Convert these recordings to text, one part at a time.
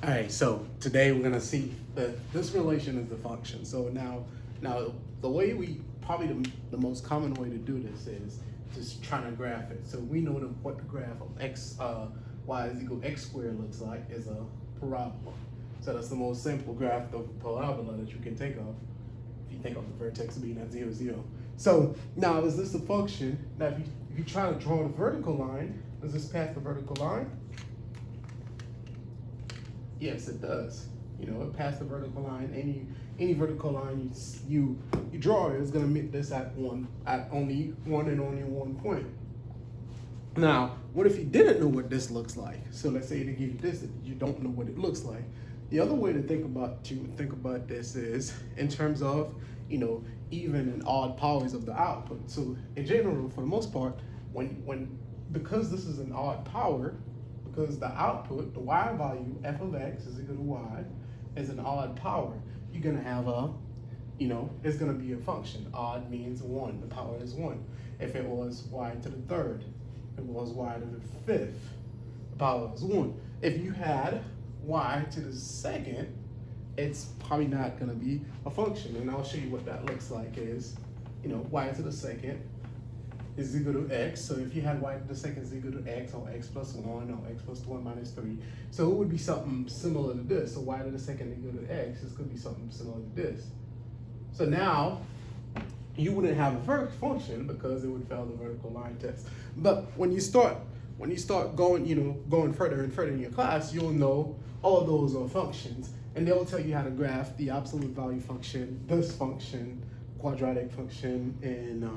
All right, so today we're gonna see that this relation is the function. So now the way we probably the most common way to do this is just trying to graph it. So we know what the graph of y is equal to x squared looks like is a parabola. So that's the most simple graph of parabola that you can think of. If you think of the vertex being at 0, 0. So now is this a function? Now if you try to draw the vertical line, does this pass the vertical line? Yes, it does. You know, it passed the vertical line. Any vertical line you draw is going to meet this at only one point. Now, what if you didn't know what this looks like? So let's say they give you this, you don't know what it looks like. The other way to think about this is in terms of even and odd powers of the output. So in general, for the most part, because this is an odd power, because the output, the y value, f of x is equal to y, is an odd power, you're gonna have it's gonna be a function. Odd means 1, the power is 1. If it was y to the third, if it was y to the fifth, the power is 1. If you had y to the second, it's probably not gonna be a function. And I'll show you what that looks like is, y to the second is equal to x. So if you had y to the second is equal to x, or x plus 1, or x plus 1 minus 3. So it would be something similar to this. So y to the second is equal to x, this could be something similar to this. So now, you wouldn't have a vertical function because it would fail the vertical line test. But when you start going further and further in your class, you'll know all those are functions. And they'll tell you how to graph the absolute value function, this function, quadratic function, and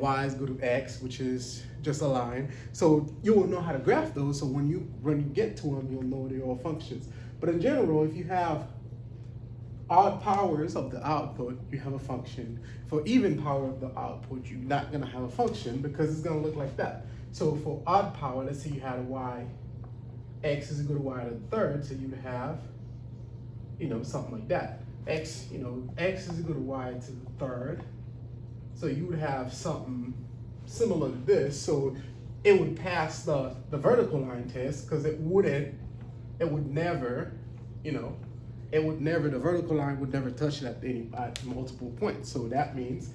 y is equal to x, which is just a line. So you will know how to graph those. So when you get to them, you'll know they're all functions. But in general, if you have odd powers of the output, you have a function. For even power of the output, you're not going to have a function because it's going to look like that. So for odd power, let's say you had a y, x is equal to y to the third, so you would have, something like that. X is equal to y to the third. So you would have something similar to this. So it would pass the vertical line test because the vertical line would never touch it at multiple points. So that means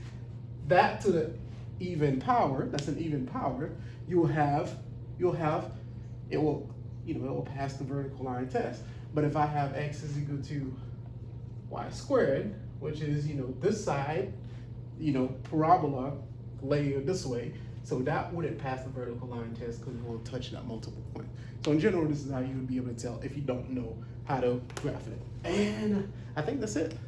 that to the even power, that's an even power, it will pass the vertical line test. But if I have x is equal to y squared, which is, this side, parabola layered this way, so that wouldn't pass the vertical line test because it will touch it at multiple points. So in general, this is how you would be able to tell if you don't know how to graph it. And I think that's it.